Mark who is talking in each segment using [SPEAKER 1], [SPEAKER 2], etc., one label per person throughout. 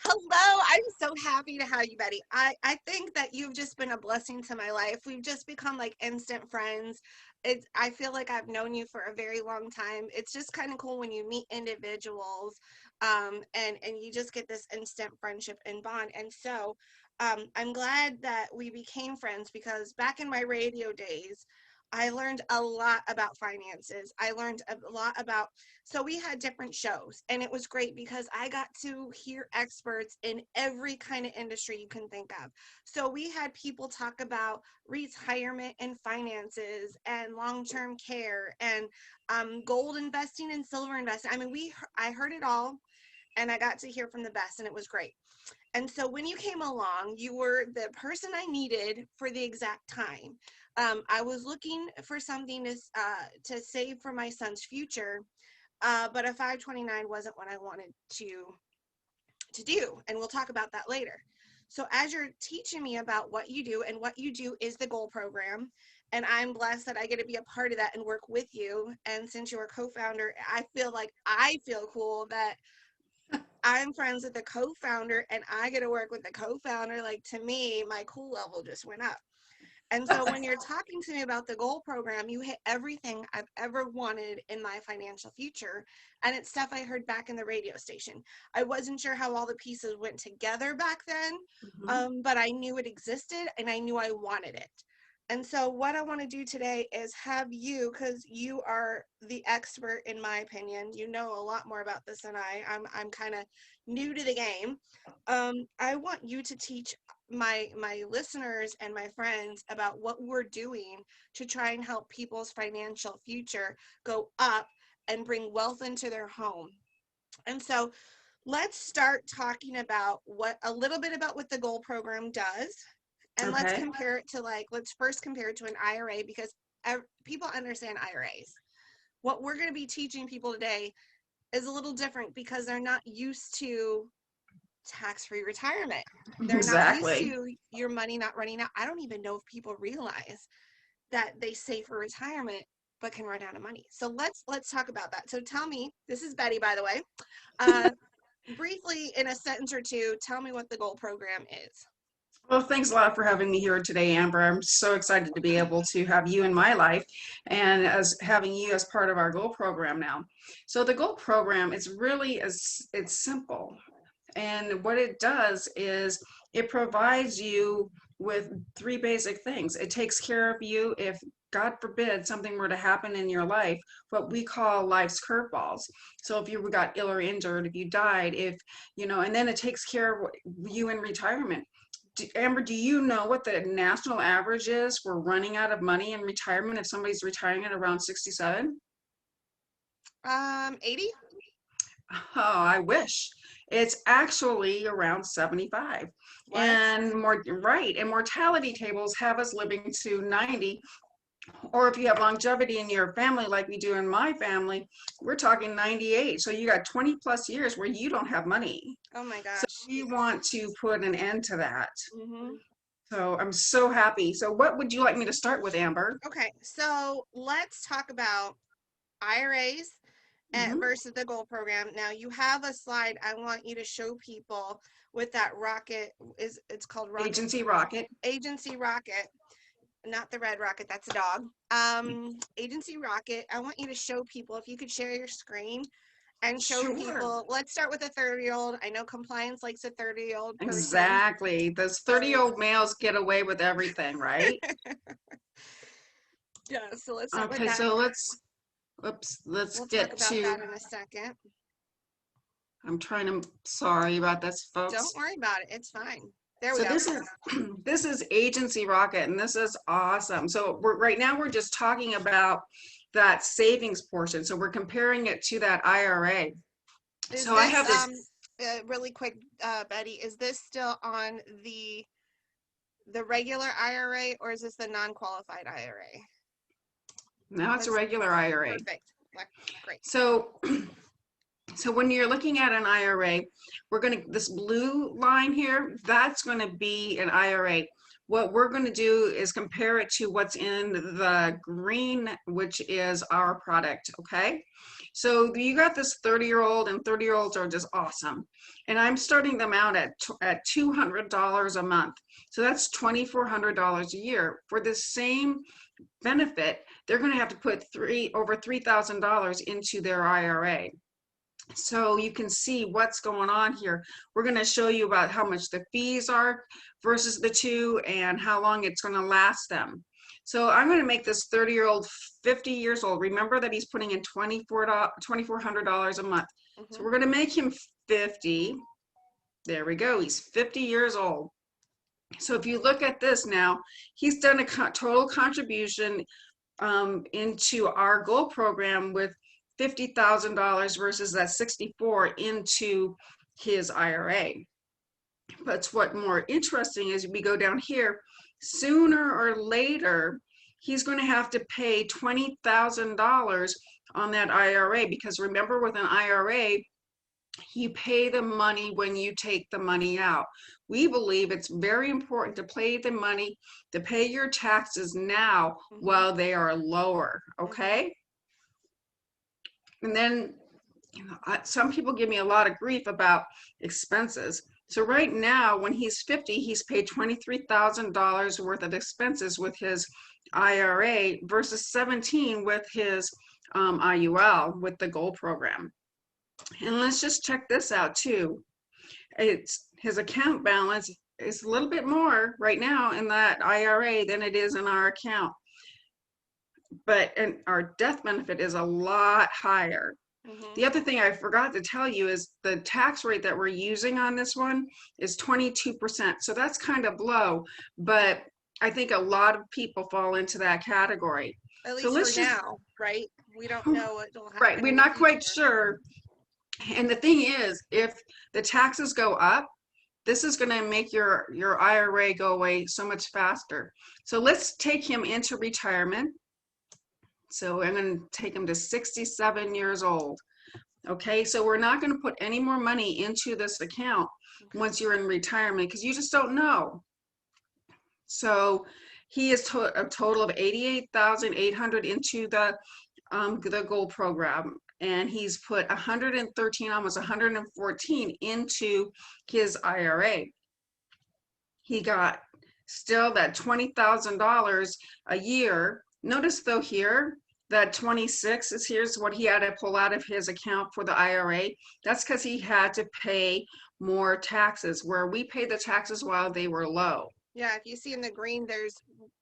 [SPEAKER 1] Hello, I'm so happy to have you, Betty. I think that you've just been a blessing to my life. We've just become like instant friends. I feel like I've known you for a very long time. It's just kind of cool when you meet individuals, and you just get this instant friendship and bond. And so, I'm glad that we became friends because back in my radio days, I learned a lot about finances. I learned a lot about, so we had different shows, and it was great because I got to hear experts in every kind of industry you can think of. So we had people talk about retirement and finances and long-term care and gold investing and silver investing. I mean, I heard it all, and I got to hear from the best, and it was great. And so when you came along, you were the person I needed for the exact time. I was looking for something to save for my son's future, but a 529 wasn't what I wanted to do, and we'll talk about that later. So as you're teaching me about what you do, and what you do is the GOALL program, and I'm blessed that I get to be a part of that and work with you. And since you're a co-founder, I feel cool that I'm friends with the co-founder and I get to work with the co-founder. Like, to me, my cool level just went up. And so when you're talking to me about the GOALL program, you hit everything I've ever wanted in my financial future. And it's stuff I heard back in the radio station. I wasn't sure how all the pieces went together back then, but I knew it existed and I knew I wanted it. And so what I want to do today is have you, because you are the expert in my opinion. You know a lot more about this than I'm kind of new to the game. I want you to teach my listeners and my friends about what we're doing to try and help people's financial future go up and bring wealth into their home. And so let's start talking about a little bit about what the GOALL program does, and let's
[SPEAKER 2] Okay.
[SPEAKER 1] compare it to, like, let's first compare it to an IRA, because people understand IRAs. What we're going to be teaching people today is a little different because they're not used to tax-free retirement. They're not used
[SPEAKER 2] Exactly.
[SPEAKER 1] to your money not running out. I don't even know if people realize that they save for retirement but can run out of money. So let's talk about that. So tell me, this is Betty, by the way. Uh, Briefly, in a sentence or two, tell me what the GOALL program is.
[SPEAKER 2] Well, thanks a lot for having me here today, Amber. I'm so excited to be able to have you in my life and as having you as part of our GOALL program now. So the GOALL program is really it's simple. And what it does is it provides you with three basic things. It takes care of you if God forbid something were to happen in your life, what we call life's curveballs. So if you got ill or injured, if you died, if and then it takes care of you in retirement. Amber, do you know what the national average is for running out of money in retirement if somebody's retiring at around 67?
[SPEAKER 1] 80.
[SPEAKER 2] Oh, I wish. It's actually around 75.
[SPEAKER 1] What?
[SPEAKER 2] And more right, and mortality tables have us living to 90. Or if you have longevity in your family, like we do in my family, we're talking 98. So you got 20 plus years where you don't have money.
[SPEAKER 1] Oh my
[SPEAKER 2] So
[SPEAKER 1] gosh.
[SPEAKER 2] we want to put an end to that.
[SPEAKER 1] Mm-hmm.
[SPEAKER 2] So I'm so happy. So what would you like me to start with, Amber?
[SPEAKER 1] Okay, so let's talk about IRAs
[SPEAKER 2] Hmm.
[SPEAKER 1] versus the GOALL program. Now you have a slide I want you to show people with that rocket. It's called rocket
[SPEAKER 2] Agency Rocket.
[SPEAKER 1] agency rocket, not the red rocket. That's a dog. Agency rocket. I want you to show people, if you could share your screen and show
[SPEAKER 2] Sure.
[SPEAKER 1] people. Let's start with a 30-year-old. I know compliance likes a 30-year-old person.
[SPEAKER 2] Exactly. Those
[SPEAKER 1] So
[SPEAKER 2] 30-year-old males get away with everything, right?
[SPEAKER 1] yeah, so let's start with
[SPEAKER 2] Okay,
[SPEAKER 1] that.
[SPEAKER 2] so let's
[SPEAKER 1] We'll talk
[SPEAKER 2] get
[SPEAKER 1] about that
[SPEAKER 2] to,
[SPEAKER 1] in a second.
[SPEAKER 2] sorry about this, folks.
[SPEAKER 1] Don't worry about it. It's fine. There we
[SPEAKER 2] So
[SPEAKER 1] go.
[SPEAKER 2] this is this is Agency Rocket, and this is awesome. So right now we're just talking about that savings portion. So we're comparing it to that IRA.
[SPEAKER 1] Is
[SPEAKER 2] So I
[SPEAKER 1] this
[SPEAKER 2] have this.
[SPEAKER 1] really quick, Betty? Is this still on the regular IRA, or is this the non-qualified IRA?
[SPEAKER 2] Now it's a
[SPEAKER 1] Let's
[SPEAKER 2] regular IRA.
[SPEAKER 1] Perfect. Great.
[SPEAKER 2] So so when you're looking at an IRA, this blue line here, that's going to be an IRA. What we're going to do is compare it to what's in the green, which is our product, okay? So you got this 30-year-old, and 30-year-olds are just awesome. And I'm starting them out at $200 a month. So that's $2,400 a year. For the same benefit, they're going to have to put over $3,000 into their IRA. So you can see what's going on here. We're going to show you about how much the fees are versus the two and how long it's going to last them. So I'm going to make this 30-year-old 50 years old. Remember that he's putting in $2,400 a month. So we're going to make him 50. There we go. He's 50 years old. So if you look at this now, he's done a total contribution into our GOALL program with $50,000 versus that 64 into his IRA. But what's more interesting is we go down here, sooner or later, he's going to have to pay $20,000 on that IRA, because remember, with an IRA, you pay the money when you take the money out. We believe it's very important to pay the money, to pay your taxes now while they are lower, okay? And then, you know, some people give me a lot of grief about expenses. So right now, when he's 50, he's paid $23,000 worth of expenses with his IRA versus 17 with his IUL with the GOALL program. And let's just check this out too. It's his account balance is a little bit more right now in that IRA than it is in our account. But our death benefit is a lot higher. The other thing I forgot to tell you is the tax rate that we're using on this one is 22%. So that's kind of low, but I think a lot of people fall into that category.
[SPEAKER 1] At least for now, right? We don't know what will happen.
[SPEAKER 2] Right, we're not quite sure. And the thing is, if the taxes go up, this is going to make your IRA go away so much faster. So let's take him into retirement. So I'm going to take him to 67 years old. Okay, so we're not going to put any more money into this account once you're in retirement, because you just don't know. So he is a total of 88,800 into the GOALL program, and he's put 113, almost 114 into his IRA. He got still that $20,000 a year. Notice though here that 26 is here's what he had to pull out of his account for the IRA. That's because he had to pay more taxes, where we paid the taxes while they were low.
[SPEAKER 1] Yeah, if you see in the green,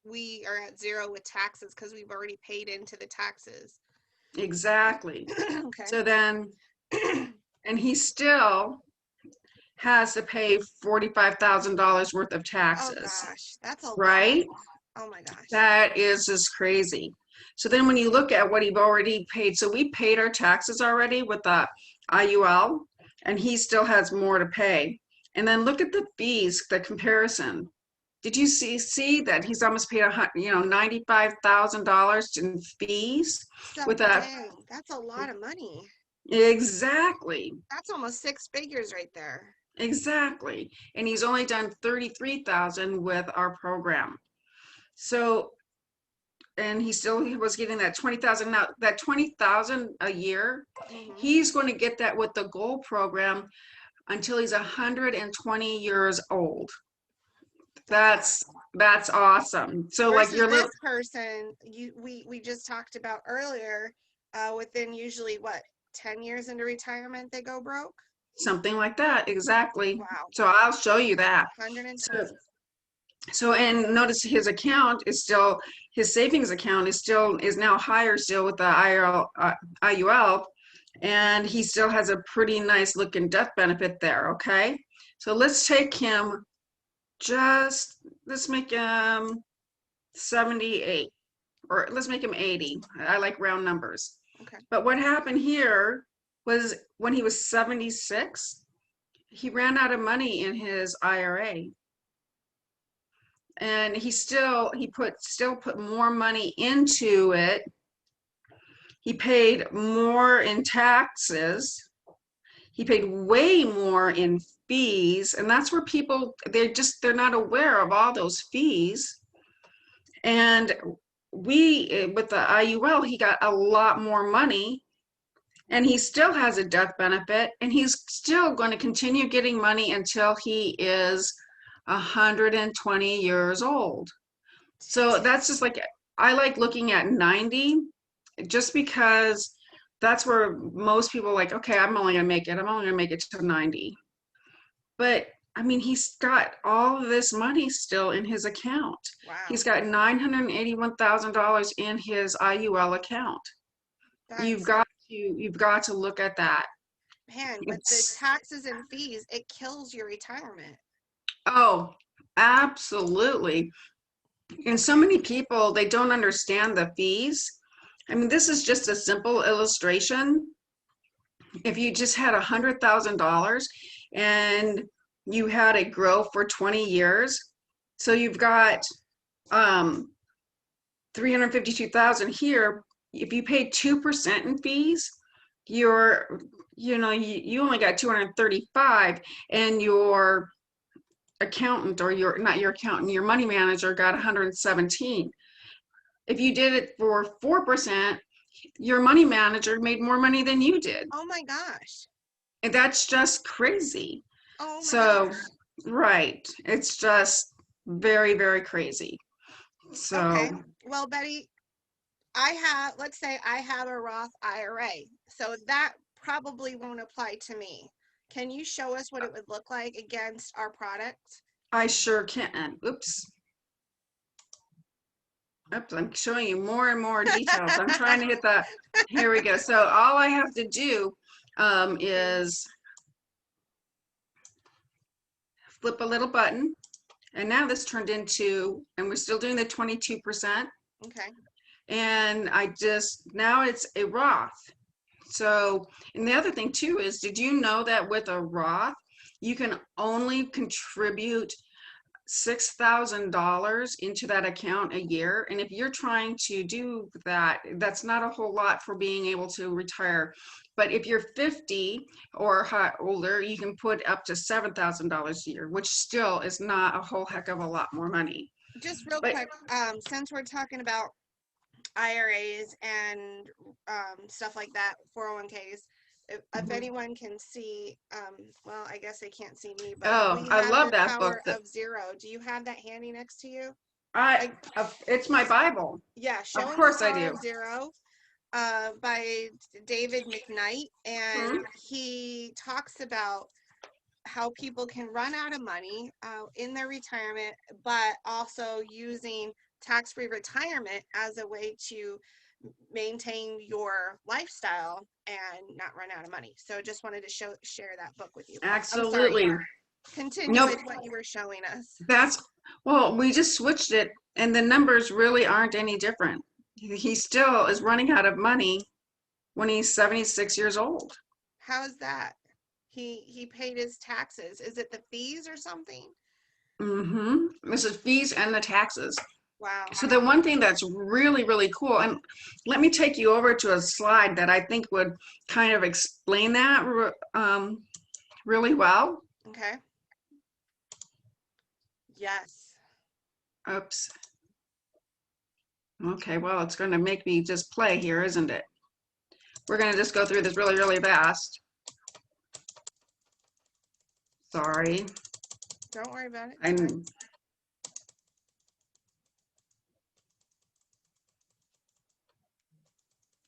[SPEAKER 1] we are at zero with taxes because we've already paid into the taxes.
[SPEAKER 2] Exactly.
[SPEAKER 1] Okay.
[SPEAKER 2] So then, and he still has to pay $45,000 worth of taxes.
[SPEAKER 1] Oh gosh, that's a
[SPEAKER 2] right?
[SPEAKER 1] lot. Oh my gosh.
[SPEAKER 2] That is just crazy. So then when you look at what he's already paid, so we paid our taxes already with the IUL, and he still has more to pay. And then look at the fees, the comparison. Did you see that he's almost paid $95,000 in fees with that?
[SPEAKER 1] Dang, that's a lot of money.
[SPEAKER 2] Exactly.
[SPEAKER 1] That's almost 6 figures right there.
[SPEAKER 2] Exactly. And he's only done 33,000 with our program. So, and he was getting that 20,000. Now that 20,000 a year, he's going to get that with the GOALL program until he's 120 years old. That's awesome. So
[SPEAKER 1] versus
[SPEAKER 2] like your
[SPEAKER 1] this person we just talked about earlier, within usually what, 10 years into retirement they go broke,
[SPEAKER 2] something like that. Exactly.
[SPEAKER 1] Wow.
[SPEAKER 2] So I'll show you that.
[SPEAKER 1] 110.
[SPEAKER 2] So and notice his account is still, his savings account is now higher still with the IUL, and he still has a pretty nice looking death benefit there. Okay, so let's take him, let's make him 78, or let's make him 80. I like round numbers.
[SPEAKER 1] Okay.
[SPEAKER 2] But what happened here was when he was 76, he ran out of money in his IRA. And he still put more money into it. He paid more in taxes. He paid way more in fees, and that's where people, they're not aware of all those fees. And with the IUL, he got a lot more money, and he still has a death benefit, and he's still going to continue getting money until he is 120 years old. So that's just like, I like looking at 90 just because that's where most people are like, okay, I'm only gonna make it. I'm only gonna make it to 90. But I mean, he's got all of this money still in his account.
[SPEAKER 1] Wow.
[SPEAKER 2] He's got $981,000 in his IUL account.
[SPEAKER 1] That's,
[SPEAKER 2] You've got to look at that.
[SPEAKER 1] man, but the
[SPEAKER 2] It's
[SPEAKER 1] taxes and fees, it kills your retirement.
[SPEAKER 2] oh, absolutely. And so many people, they don't understand the fees. I mean, this is just a simple illustration. If you just had $100,000 and you had it grow for 20 years, so you've got 352,000 here. If you paid 2% in fees, you're, you only got 235, and your accountant, or your, not your accountant, your money manager got 117. If you did it for 4%, your money manager made more money than you did.
[SPEAKER 1] Oh my gosh.
[SPEAKER 2] And that's just crazy.
[SPEAKER 1] Oh my
[SPEAKER 2] So,
[SPEAKER 1] gosh.
[SPEAKER 2] right. It's just very, very crazy.
[SPEAKER 1] Okay.
[SPEAKER 2] So,
[SPEAKER 1] Well, Betty, let's say I have a Roth IRA. So that probably won't apply to me. Can you show us what it would look like against our product?
[SPEAKER 2] I sure can. Oops. Oops, I'm showing you more and more details. I'm trying to hit that. Here we go. So all I have to do is flip a little button. And now this turned into, and we're still doing the 22%.
[SPEAKER 1] Okay.
[SPEAKER 2] And now it's a Roth. So, and the other thing too is, did you know that with a Roth, you can only contribute $6,000 into that account a year? And if you're trying to do that, that's not a whole lot for being able to retire. But if you're 50 or older, you can put up to $7,000 a year, which still is not a whole heck of a lot more money.
[SPEAKER 1] Just real
[SPEAKER 2] But
[SPEAKER 1] quick, since we're talking about IRAs and stuff like that, 401ks. If anyone can see, well, I guess they can't see me, but
[SPEAKER 2] oh,
[SPEAKER 1] we
[SPEAKER 2] I
[SPEAKER 1] have
[SPEAKER 2] love
[SPEAKER 1] The
[SPEAKER 2] that book.
[SPEAKER 1] Power of Zero. Do you have that handy next to you?
[SPEAKER 2] I,
[SPEAKER 1] Like,
[SPEAKER 2] it's my Bible.
[SPEAKER 1] yeah,
[SPEAKER 2] Of
[SPEAKER 1] Showing the
[SPEAKER 2] course I
[SPEAKER 1] Power
[SPEAKER 2] do.
[SPEAKER 1] of Zero by David McKnight.
[SPEAKER 2] Hmm.
[SPEAKER 1] And he talks about how people can run out of money in their retirement, but also using tax-free retirement as a way to maintain your lifestyle and not run out of money. So just wanted to share that book with you. I'm sorry.
[SPEAKER 2] Absolutely.
[SPEAKER 1] Continue
[SPEAKER 2] Nope.
[SPEAKER 1] with what you were showing us.
[SPEAKER 2] That's, well, we just switched it, and the numbers really aren't any different. He still is running out of money when he's 76 years old.
[SPEAKER 1] How's that? He paid his taxes. Is it the fees or something?
[SPEAKER 2] Mm-hmm. This is fees and the taxes.
[SPEAKER 1] Wow.
[SPEAKER 2] So the one thing that's really, really cool, and let me take you over to a slide that I think would kind of explain that really well.
[SPEAKER 1] Okay. Yes.
[SPEAKER 2] Oops. Okay, well, it's going to make me just play here, isn't it? We're going to just go through this really, really fast. Sorry.
[SPEAKER 1] Don't worry about it.
[SPEAKER 2] I'm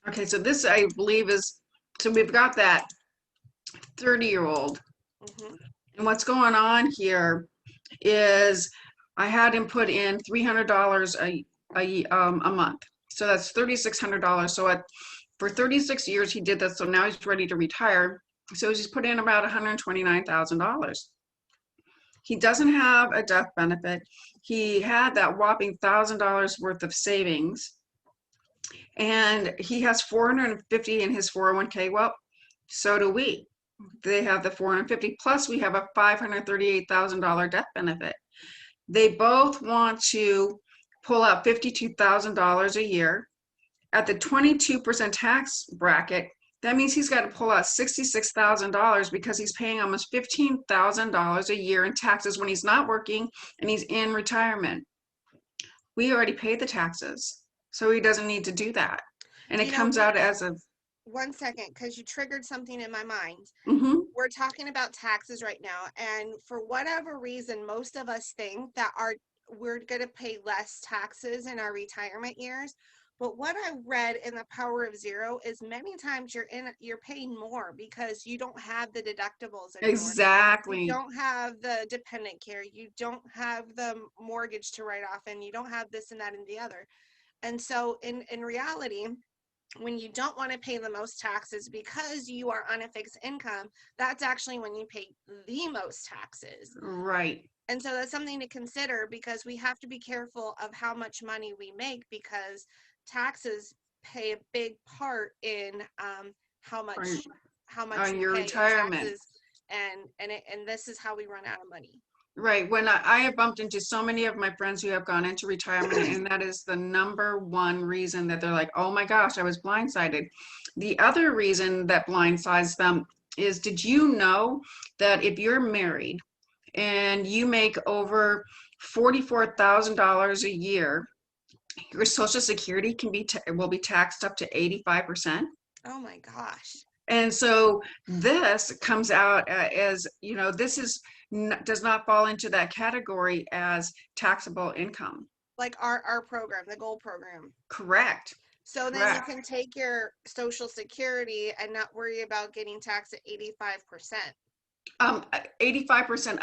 [SPEAKER 2] okay, so this I believe is, so we've got that 30-year-old.
[SPEAKER 1] Mm-hmm.
[SPEAKER 2] And what's going on here is I had him put in $300 a month. So that's $3,600. So for 36 years he did this. So now he's ready to retire. So he's put in about $129,000. He doesn't have a death benefit. He had that whopping $1,000 worth of savings, and he has 450 in his 401k. Well, so do we. They have the 450, plus we have a $538,000 death benefit. They both want to pull out $52,000 a year. At the 22% tax bracket, that means he's got to pull out $66,000 because he's paying almost $15,000 a year in taxes when he's not working and he's in retirement. We already paid the taxes, so he doesn't need to do that. And it
[SPEAKER 1] You know,
[SPEAKER 2] comes out as a
[SPEAKER 1] one second, because you triggered something in my mind.
[SPEAKER 2] Mm-hmm.
[SPEAKER 1] We're talking about taxes right now, and for whatever reason, most of us think that we're going to pay less taxes in our retirement years. But what I read in The Power of Zero is many times you're paying more because you don't have the deductibles anymore. You
[SPEAKER 2] Exactly.
[SPEAKER 1] don't have the dependent care. You don't have the mortgage to write off, and you don't have this and that and the other. And so in reality, when you don't want to pay the most taxes because you are on a fixed income, that's actually when you pay the most taxes.
[SPEAKER 2] Right.
[SPEAKER 1] And so that's something to consider, because we have to be careful of how much money we make, because taxes play a big part in how
[SPEAKER 2] On,
[SPEAKER 1] much how much
[SPEAKER 2] on
[SPEAKER 1] we
[SPEAKER 2] your
[SPEAKER 1] pay in
[SPEAKER 2] retirement.
[SPEAKER 1] taxes, and this is how we run out of money.
[SPEAKER 2] Right. When I have bumped into so many of my friends who have gone into retirement, and that is the number one reason that they're like, oh my gosh, I was blindsided. The other reason that blindsides them is, did you know that if you're married and you make over $44,000 a year, your Social Security will be taxed up to 85%?
[SPEAKER 1] Oh my gosh.
[SPEAKER 2] And so this comes out as, this does not fall into that category as taxable income.
[SPEAKER 1] Like our program, the GOALL program.
[SPEAKER 2] Correct.
[SPEAKER 1] So then you
[SPEAKER 2] Correct.
[SPEAKER 1] can take your Social Security and not worry about getting taxed at 85%.
[SPEAKER 2] 85%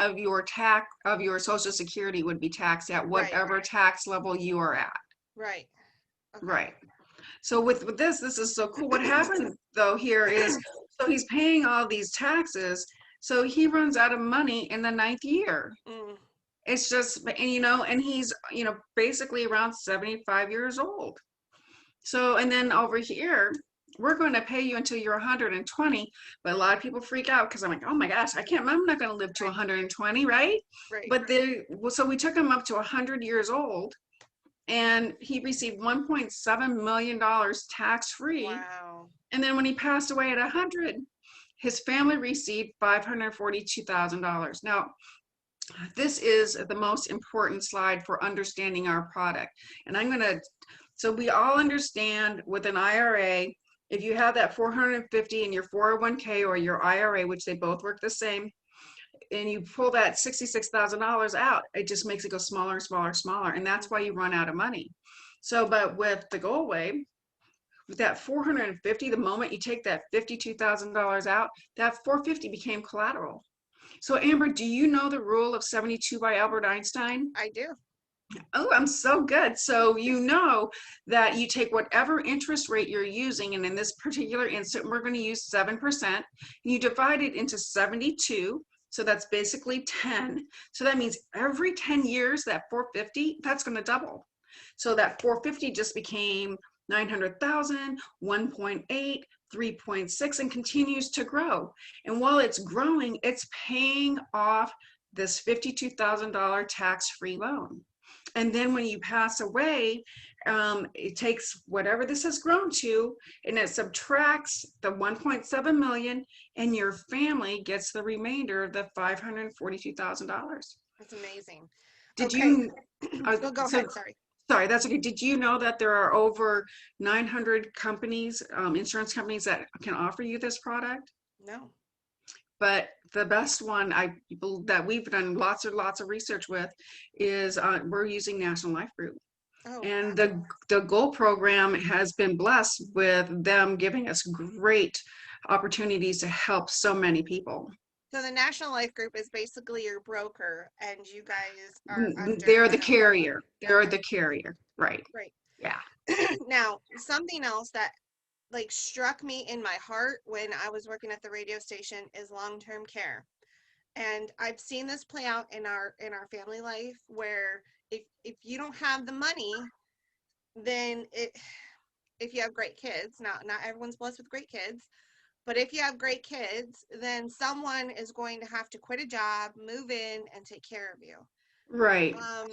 [SPEAKER 2] of your Social Security would be taxed at
[SPEAKER 1] Right,
[SPEAKER 2] whatever tax level you are at.
[SPEAKER 1] right. Okay.
[SPEAKER 2] Right. So with this is so cool. What happened though here is, so he's paying all these taxes, so he runs out of money in the ninth year.
[SPEAKER 1] Mm,
[SPEAKER 2] It's just, and he's, basically around 75 years old. So, and then over here, we're going to pay you until you're 120. But a lot of people freak out because I'm like, oh my gosh, I'm not going to live to
[SPEAKER 1] right,
[SPEAKER 2] 120, right?
[SPEAKER 1] right.
[SPEAKER 2] But so we took him up to 100 years old, and he received $1.7 million tax free.
[SPEAKER 1] Wow.
[SPEAKER 2] And then when he passed away at 100, his family received $542,000. Now, this is the most important slide for understanding our product. And so we all understand with an IRA, if you have that 450 in your 401k or your IRA, which they both work the same, and you pull that $66,000 out, it just makes it go smaller and smaller and smaller. And that's why you run out of money. So, but with the GOALL Way, with that 450, the moment you take that $52,000 out, that 450 became collateral. So Amber, do you know the rule of 72 by Albert Einstein?
[SPEAKER 1] I do.
[SPEAKER 2] Oh, I'm so good. So you know that you take whatever interest rate you're using, and in this particular instant, we're going to use 7%, and you divide it into 72. So that's basically 10. So that means every 10 years, that 450, that's going to double. So that 450 just became 900,000, 1.8, 3.6, and continues to grow. And while it's growing, it's paying off this $52,000 tax-free loan. And then when you pass away, it takes whatever this has grown to, and it subtracts the 1.7 million, and your family gets the remainder of the $542,000.
[SPEAKER 1] That's amazing.
[SPEAKER 2] Did
[SPEAKER 1] Okay.
[SPEAKER 2] you,
[SPEAKER 1] So go
[SPEAKER 2] so
[SPEAKER 1] ahead. Sorry.
[SPEAKER 2] sorry, that's okay. Did you know that there are over 900 companies, insurance companies, that can offer you this product?
[SPEAKER 1] No.
[SPEAKER 2] But the best one that we've done lots of research with is we're using National Life Group.
[SPEAKER 1] Oh,
[SPEAKER 2] And
[SPEAKER 1] wow.
[SPEAKER 2] the GOALL program has been blessed with them giving us great opportunities to help so many people.
[SPEAKER 1] So the National Life Group is basically your broker, and you guys are under
[SPEAKER 2] They're the
[SPEAKER 1] an umbrella.
[SPEAKER 2] carrier. They're
[SPEAKER 1] Okay,
[SPEAKER 2] the carrier. Right.
[SPEAKER 1] great.
[SPEAKER 2] Yeah.
[SPEAKER 1] Now, something else that like struck me in my heart when I was working at the radio station is long-term care. And I've seen this play out in our family life, where if you don't have the money, then if you have great kids, not everyone's blessed with great kids, but if you have great kids, then someone is going to have to quit a job, move in, and take care of you.
[SPEAKER 2] Right.
[SPEAKER 1] Um,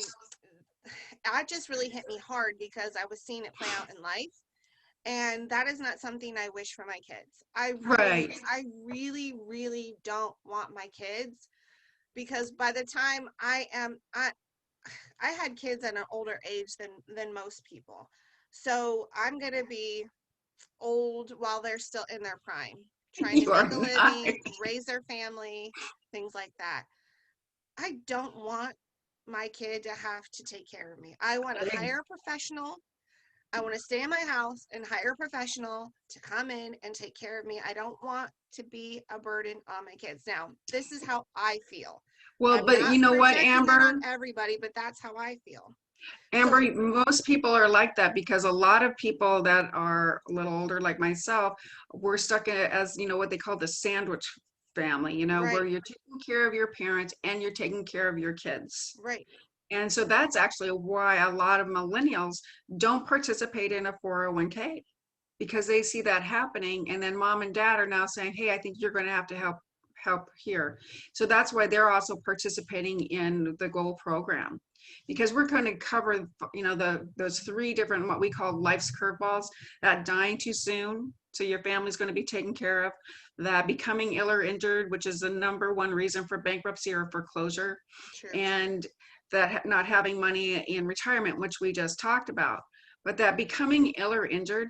[SPEAKER 1] that just really hit me hard because I was seeing it play out in life, and that is not something I wish for my kids.
[SPEAKER 2] Right.
[SPEAKER 1] I really, really don't want my kids, because by the time I had kids at an older age than most people. So I'm going to be old while they're still in their prime, trying to
[SPEAKER 2] You are
[SPEAKER 1] make a
[SPEAKER 2] not.
[SPEAKER 1] living, raise their family, things like that. I don't want my kid to have to take care of me. I want to hire a professional. I want to stay in my house and hire a professional to come in and take care of me. I don't want to be a burden on my kids. Now, this is how I feel.
[SPEAKER 2] Well,
[SPEAKER 1] I'm
[SPEAKER 2] but
[SPEAKER 1] not
[SPEAKER 2] you know what,
[SPEAKER 1] projecting that on
[SPEAKER 2] Amber?
[SPEAKER 1] everybody, but that's how I feel.
[SPEAKER 2] Amber,
[SPEAKER 1] So,
[SPEAKER 2] most people are like that because a lot of people that are a little older, like myself, were stuck in as, what they call the sandwich family, where
[SPEAKER 1] right,
[SPEAKER 2] you're taking care of your parents and you're taking care of your kids.
[SPEAKER 1] right.
[SPEAKER 2] And so that's actually why a lot of millennials don't participate in a 401k because they see that happening. And then mom and dad are now saying, hey, I think you're going to have to help here. So that's why they're also participating in the GOALL program because we're going to cover, those three different, what we call life's curveballs, that dying too soon. So your family's going to be taken care of, that becoming ill or injured, which is the number one reason for bankruptcy or foreclosure,
[SPEAKER 1] True.
[SPEAKER 2] and that not having money in retirement, which we just talked about. But that becoming ill or injured,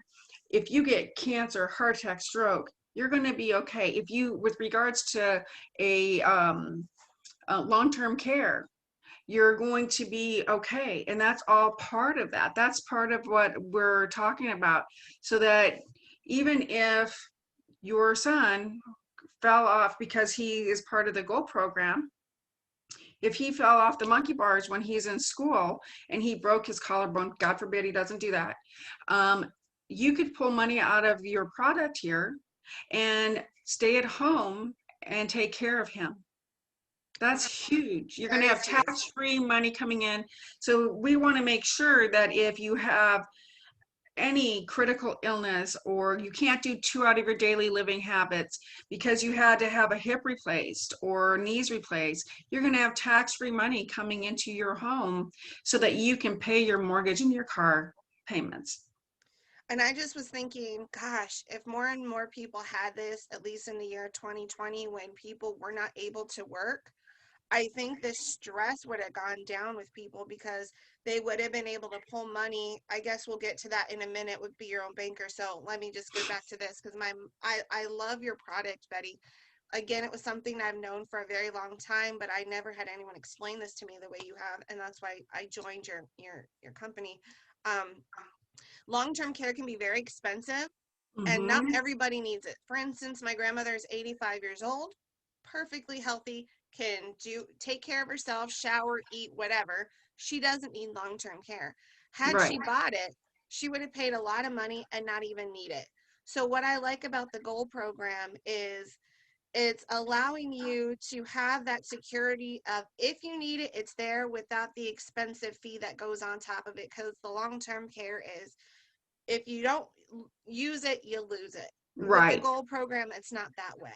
[SPEAKER 2] if you get cancer, heart attack, stroke, you're going to be okay. If you, with regards to a long-term care, you're going to be okay. And that's all part of that. That's part of what we're talking about. So that even if your son fell off because he is part of the GOAL program, if he fell off the monkey bars when he's in school and he broke his collarbone, God forbid he doesn't do that, um, you could pull money out of your product here and stay at home and take care of him. That's huge. You're going
[SPEAKER 1] That
[SPEAKER 2] to
[SPEAKER 1] is
[SPEAKER 2] have
[SPEAKER 1] huge.
[SPEAKER 2] tax-free money coming in. So we want to make sure that if you have any critical illness or you can't do two out of your daily living habits because you had to have a hip replaced or knees replaced, you're going to have tax-free money coming into your home so that you can pay your mortgage and your car payments.
[SPEAKER 1] And I just was thinking, gosh, if more and more people had this, at least in the year 2020, when people were not able to work, I think this stress would have gone down with people because they would have been able to pull money. I guess we'll get to that in a minute with Be Your Own Banker. So let me just get back to this because I love your product, Betty. Again, it was something I've known for a very long time, but I never had anyone explain this to me the way you have, and that's why I joined your company. Um, Long-term care can be very expensive and not
[SPEAKER 2] Mm-hmm.
[SPEAKER 1] everybody needs it. For instance, my grandmother is 85 years old, perfectly healthy, can do take care of herself, shower, eat, whatever. She doesn't need long-term care. Had
[SPEAKER 2] Right.
[SPEAKER 1] she bought it, she would have paid a lot of money and not even need it. So what I like about the GOAL program is it's allowing you to have that security of if you need it, it's there without the expensive fee that goes on top of it because the long-term care is if you don't use it, you lose it. With the
[SPEAKER 2] Right.
[SPEAKER 1] GOALL program, it's not that way.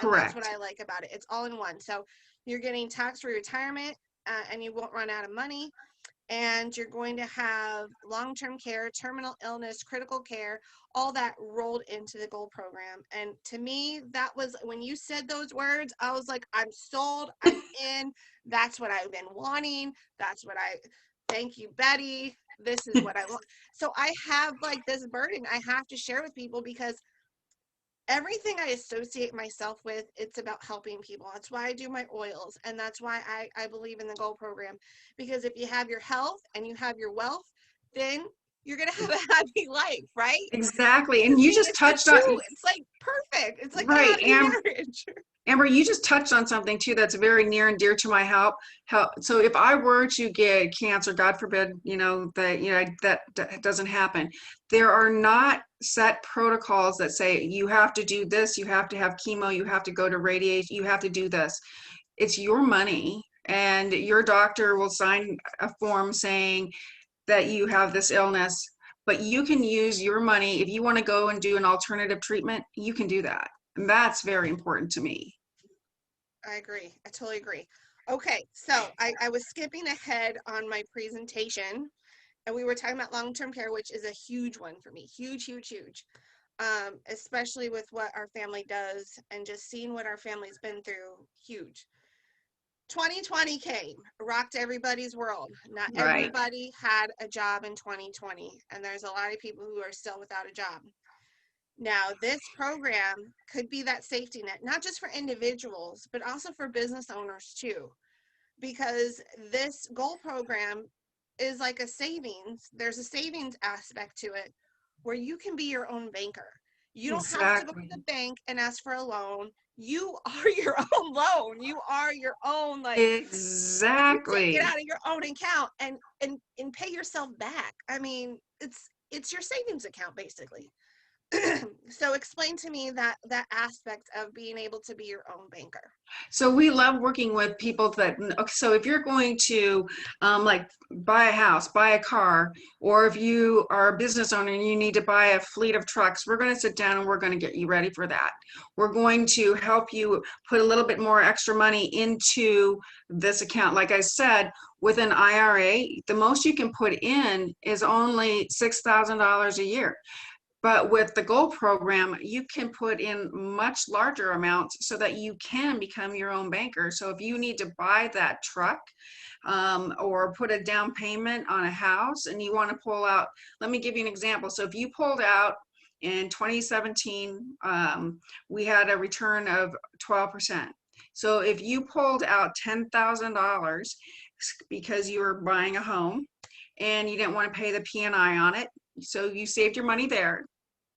[SPEAKER 1] And that's what
[SPEAKER 2] Correct.
[SPEAKER 1] I like about it. It's all in one. So you're getting tax-free retirement and you won't run out of money. And you're going to have long-term care, terminal illness, critical care, all that rolled into the GOALL program. And to me, that was when you said those words, I was like, I'm sold, I'm in. That's what I've been wanting. That's what I thank you, Betty. This is what I want. So I have like this burden I have to share with people because everything I associate myself with, it's about helping people. That's why I do my oils. And that's why I believe in the GOALL program. Because if you have your health and you have your wealth, then you're going to have a happy life, right?
[SPEAKER 2] Exactly.
[SPEAKER 1] To
[SPEAKER 2] And you
[SPEAKER 1] me,
[SPEAKER 2] just
[SPEAKER 1] it's the
[SPEAKER 2] touched on,
[SPEAKER 1] two. It's like perfect. It's like a
[SPEAKER 2] right,
[SPEAKER 1] happy marriage.
[SPEAKER 2] Amber, you just touched on something too that's very near and dear to my help. So if I were to get cancer, God forbid, that doesn't happen. There are not set protocols that say you have to do this, you have to have chemo, you have to go to radiation, you have to do this. It's your money, and your doctor will sign a form saying that you have this illness, but you can use your money if you want to go and do an alternative treatment, you can do that. And that's very important to me.
[SPEAKER 1] I agree. I totally agree. Okay, so I was skipping ahead on my presentation and we were talking about long-term care, which is a huge one for me. Huge, huge, huge. Especially with what our family does and just seeing what our family's been through. Huge. 2020 came, rocked everybody's world. Not
[SPEAKER 2] Right.
[SPEAKER 1] everybody had a job in 2020, and there's a lot of people who are still without a job. Now, this program could be that safety net, not just for individuals, but also for business owners too, because this goal program is like a savings. There's a savings aspect to it where you can be your own banker. You don't have to go to
[SPEAKER 2] Exactly.
[SPEAKER 1] the bank and ask for a loan. You are your own loan. You are your own, like, you take it
[SPEAKER 2] Exactly.
[SPEAKER 1] out of your own account and pay yourself back. I mean, it's your savings account basically. So explain to me that aspect of being able to be your own banker.
[SPEAKER 2] So we love working with people that, okay, so if you're going to like buy a house, buy a car, or if you are a business owner and you need to buy a fleet of trucks, we're going to sit down and we're going to get you ready for that. We're going to help you put a little bit more extra money into this account. Like I said, with an IRA, the most you can put in is only $6,000 a year. But with the GOALL program, you can put in much larger amounts so that you can become your own banker. So if you need to buy that truck or put a down payment on a house and you want to pull out, let me give you an example. So if you pulled out in 2017, we had a return of 12%. So if you pulled out $10,000 because you were buying a home and you didn't want to pay the P&I on it, so you saved your money there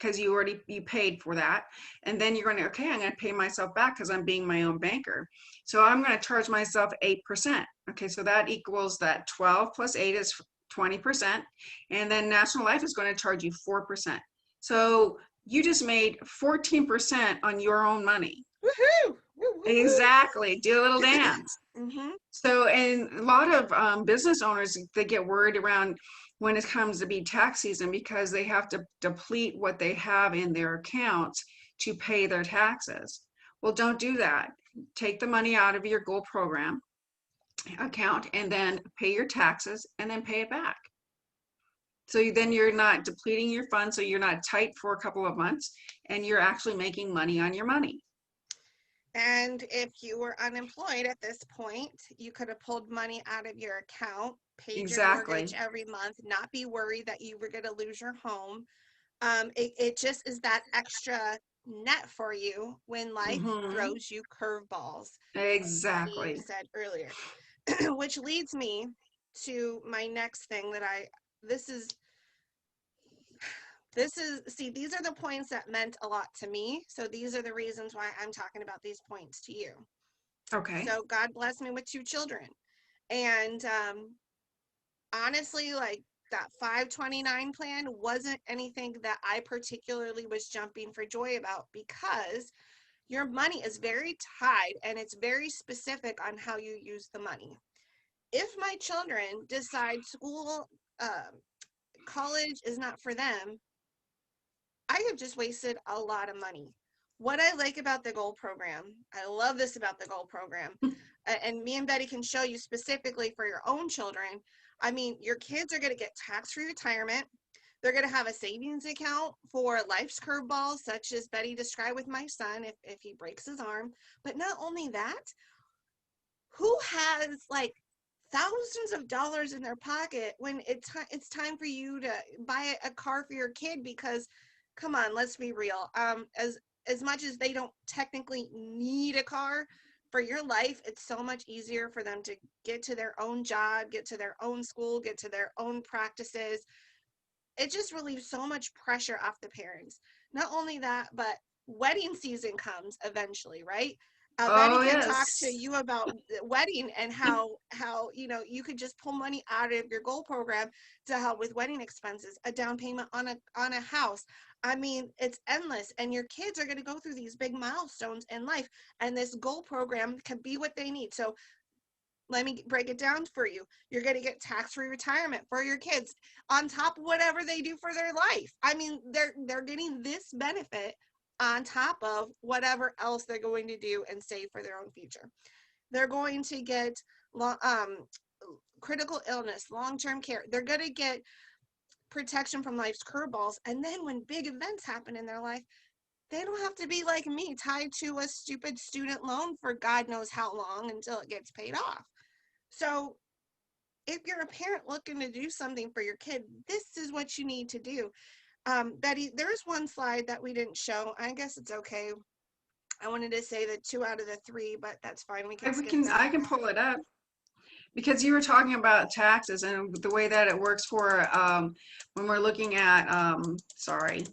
[SPEAKER 2] because you paid for that, and then you're going to, okay, I'm going to pay myself back because I'm being my own banker, so I'm going to charge myself 8%. Okay, so that equals that 12 plus 8 is 20%, and then National Life is going to charge you 4%. So you just made 14% on your own money.
[SPEAKER 1] Woohoo! Woo, woo,
[SPEAKER 2] Exactly, do a little dance.
[SPEAKER 1] woo. Mm-hmm.
[SPEAKER 2] So, and a lot of business owners, they get worried around when it comes to be tax season because they have to deplete what they have in their accounts to pay their taxes. Well, don't do that. Take the money out of your GOALL program account and then pay your taxes and then pay it back. So then you're not depleting your funds, so you're not tight for a couple of months and you're actually making money on your money.
[SPEAKER 1] And if you were unemployed at this point, you could have pulled money out of your account, paid your mortgage
[SPEAKER 2] Exactly.
[SPEAKER 1] every month, not be worried that you were going to lose your home. It just is that extra net for you when life
[SPEAKER 2] Mm-hmm.
[SPEAKER 1] throws you curveballs, like Betty
[SPEAKER 2] Exactly.
[SPEAKER 1] said earlier. Which leads me to my next thing that this is see, these are the points that meant a lot to me. So these are the reasons why I'm talking about these points to you.
[SPEAKER 2] Okay.
[SPEAKER 1] So God blessed me with two children. And honestly, like, that 529 plan wasn't anything that I particularly was jumping for joy about, because your money is very tied and it's very specific on how you use the money. If my children decide school, college is not for them, I have just wasted a lot of money. What I like about the GOALL program, I love this about the GOALL program, and me and Betty can show you specifically for your own children. I mean, your kids are going to get tax-free retirement. They're going to have a savings account for life's curveballs, such as Betty described with my son if he breaks his arm. But not only that, who has like thousands of dollars in their pocket when it's time for you to buy a car for your kid? Because come on, let's be real, as much as they don't technically need a car for your life, it's so much easier for them to get to their own job, get to their own school, get to their own practices. It just relieves so much pressure off the parents. Not only that, but wedding season comes eventually, right? Betty
[SPEAKER 2] Oh,
[SPEAKER 1] can talk to
[SPEAKER 2] yes.
[SPEAKER 1] you about the wedding and how you could just pull money out of your GOALL program to help with wedding expenses, a down payment on a house. I mean, it's endless, and your kids are going to go through these big milestones in life, and this GOALL program can be what they need. So let me break it down for you. You're going to get tax-free retirement for your kids on top of whatever they do for their life. I mean, they're getting this benefit on top of whatever else they're going to do and save for their own future. They're going to get critical illness, long-term care. They're going to get protection from life's curveballs. And then when big events happen in their life, they don't have to be like me, tied to a stupid student loan for God knows how long until it gets paid off. So if you're a parent looking to do something for your kid, this is what you need to do. Betty, there's one slide that we didn't show. I guess it's okay. I wanted to say that 2 out of the 3, but that's fine. We can skip that.
[SPEAKER 2] I can pull it up because you were talking about taxes and the way that it works for when we're looking at sorry.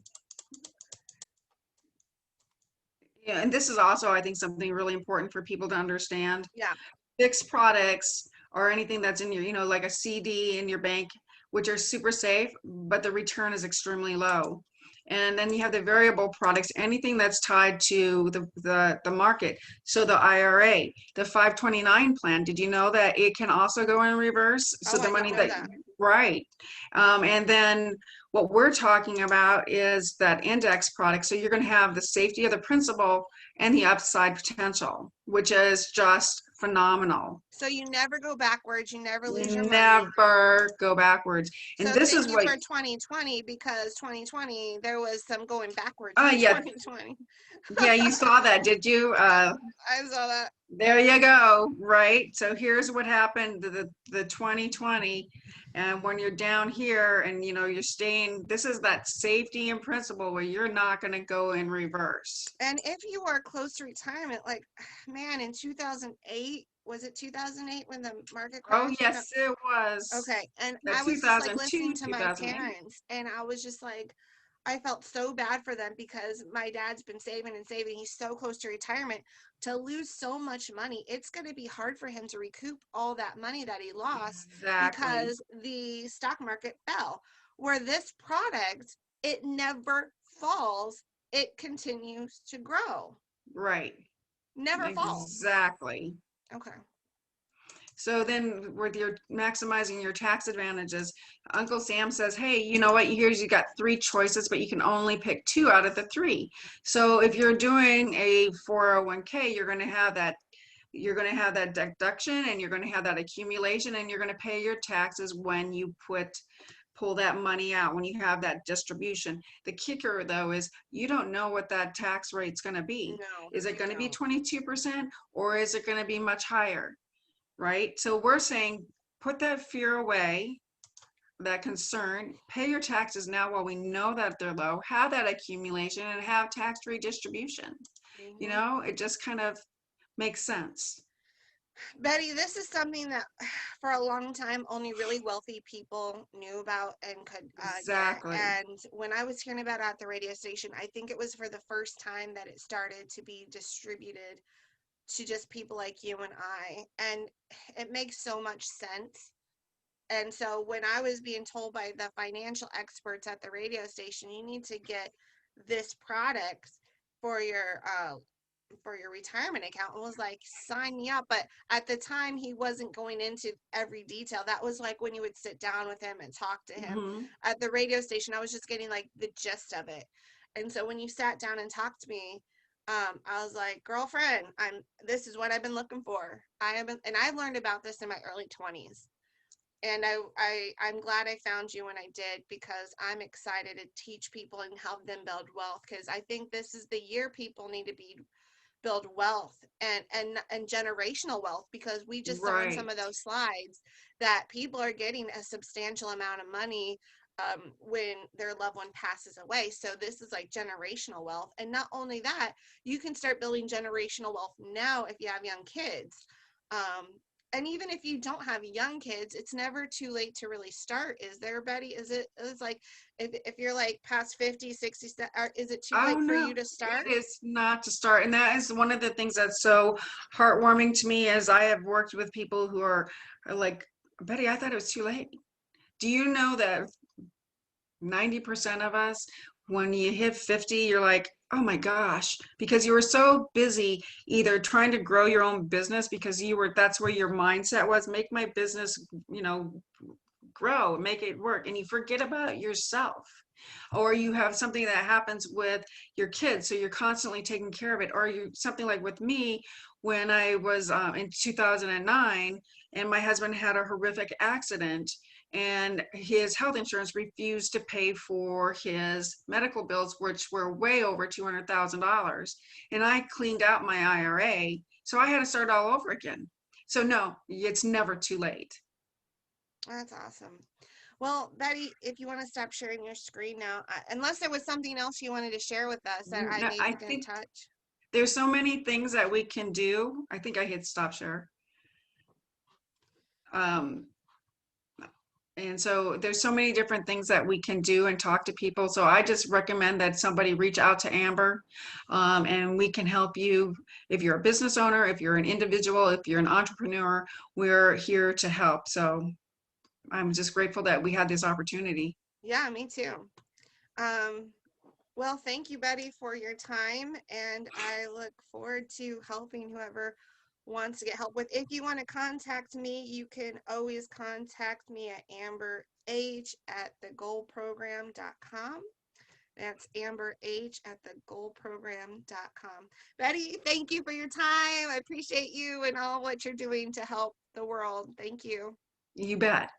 [SPEAKER 2] Yeah, and this is also, I think, something really important for people to understand.
[SPEAKER 1] Yeah.
[SPEAKER 2] Fixed products or anything that's in your, like a CD in your bank, which are super safe, but the return is extremely low. And then you have the variable products, anything that's tied to the market. So the IRA, the 529 plan, did you know that it can also go in reverse? So
[SPEAKER 1] Oh,
[SPEAKER 2] the
[SPEAKER 1] I didn't
[SPEAKER 2] money
[SPEAKER 1] know
[SPEAKER 2] that,
[SPEAKER 1] that.
[SPEAKER 2] right. And then what we're talking about is that index product. So you're going to have the safety of the principal and the upside potential, which is just phenomenal.
[SPEAKER 1] So you never go backwards. You never lose your money.
[SPEAKER 2] Never go backwards. And
[SPEAKER 1] So
[SPEAKER 2] this
[SPEAKER 1] thank
[SPEAKER 2] is
[SPEAKER 1] you
[SPEAKER 2] what,
[SPEAKER 1] for 2020 because 2020 there was some going backwards in
[SPEAKER 2] yeah,
[SPEAKER 1] 2020.
[SPEAKER 2] yeah, you saw that, did you?
[SPEAKER 1] I saw that.
[SPEAKER 2] There you go, right? So here's what happened to the 2020, and when you're down here and you're staying, this is that safety and principle where you're not going to go in reverse.
[SPEAKER 1] And if you are close to retirement, like, man, in 2008, was it 2008 when the market
[SPEAKER 2] Oh,
[SPEAKER 1] crashed? No.
[SPEAKER 2] yes, it was.
[SPEAKER 1] Okay. And
[SPEAKER 2] The
[SPEAKER 1] I was just like listening
[SPEAKER 2] 2002,
[SPEAKER 1] to my
[SPEAKER 2] 2008.
[SPEAKER 1] parents, and I was just like, I felt so bad for them because my dad's been saving and saving. He's so close to retirement. To lose so much money, it's going to be hard for him to recoup all that money that he lost
[SPEAKER 2] Exactly.
[SPEAKER 1] because the stock market fell. Where this product, it never falls, it continues to grow,
[SPEAKER 2] Right.
[SPEAKER 1] never falls.
[SPEAKER 2] Exactly.
[SPEAKER 1] Okay.
[SPEAKER 2] So then with your maximizing your tax advantages, Uncle Sam says, hey, you know what? Here's you got 3 choices, but you can only pick 2 out of the 3. So if you're doing a 401k, you're going to have that deduction and you're going to have that accumulation and you're going to pay your taxes when you pull that money out, when you have that distribution. The kicker though is you don't know what that tax rate's going to be.
[SPEAKER 1] No,
[SPEAKER 2] Is it
[SPEAKER 1] you
[SPEAKER 2] going to be
[SPEAKER 1] don't.
[SPEAKER 2] 22% or is it going to be much higher? Right? So we're saying put that fear away, that concern, pay your taxes now while we know that they're low, have that accumulation and have tax redistribution.
[SPEAKER 1] Hmm.
[SPEAKER 2] It just kind of makes sense.
[SPEAKER 1] Betty, this is something that for a long time only really wealthy people knew about and could get.
[SPEAKER 2] Exactly.
[SPEAKER 1] And when I was hearing about it at the radio station, I think it was for the first time that it started to be distributed to just people like you and I. And it makes so much sense. And so when I was being told by the financial experts at the radio station, you need to get this product for your retirement account, and was like, sign me up. But at the time he wasn't going into every detail. That was like when you would sit down with him and talk to him
[SPEAKER 2] Hmm.
[SPEAKER 1] at the radio station. I was just getting like the gist of it. And so when you sat down and talked to me, I was like, girlfriend, this is what I've been looking for. And I learned about this in my early 20s. And I'm glad I found you when I did, because I'm excited to teach people and help them build wealth, because I think this is the year people need to build wealth and generational wealth, because we just saw in some
[SPEAKER 2] Right.
[SPEAKER 1] of those slides that people are getting a substantial amount of money when their loved one passes away. So this is like generational wealth. And not only that, you can start building generational wealth now if you have young kids. um, and even if you don't have young kids, it's never too late to really start, is there, Betty? It's like, if you're like past 50, 60, is it too
[SPEAKER 2] Oh
[SPEAKER 1] late for
[SPEAKER 2] no,
[SPEAKER 1] you to start?
[SPEAKER 2] it is not to start. And that is one of the things that's so heartwarming to me as I have worked with people who are like, Betty, I thought it was too late. Do you know that 90% of us, when you hit 50, you're like, oh my gosh, because you were so busy either trying to grow your own business because that's where your mindset was, make my business, grow, make it work, and you forget about yourself. Or you have something that happens with your kids, so you're constantly taking care of it. Or you something like with me when I was in 2009, and my husband had a horrific accident, and his health insurance refused to pay for his medical bills, which were way over $200,000. And I cleaned out my IRA, so I had to start all over again. So no, it's never too late.
[SPEAKER 1] That's awesome. Well, Betty, if you want to stop sharing your screen now, unless there was something else you wanted to share with us that I
[SPEAKER 2] No,
[SPEAKER 1] may
[SPEAKER 2] I
[SPEAKER 1] forget to
[SPEAKER 2] think
[SPEAKER 1] touch.
[SPEAKER 2] there's so many things that we can do. I think I hit stop share. Um, and so there's so many different things that we can do and talk to people. So I just recommend that somebody reach out to Amber, and we can help you. If you're a business owner, if you're an individual, if you're an entrepreneur, we're here to help. So I'm just grateful that we had this opportunity.
[SPEAKER 1] Yeah, me too. Um, well, thank you, Betty, for your time, and I look forward to helping whoever wants to get help with. If you want to contact me, you can always contact me at amberh@thegoalprogram.com. That's amberh@thegoalprogram.com. Betty, thank you for your time. I appreciate you and all what you're doing to help the world. Thank you.
[SPEAKER 2] You bet.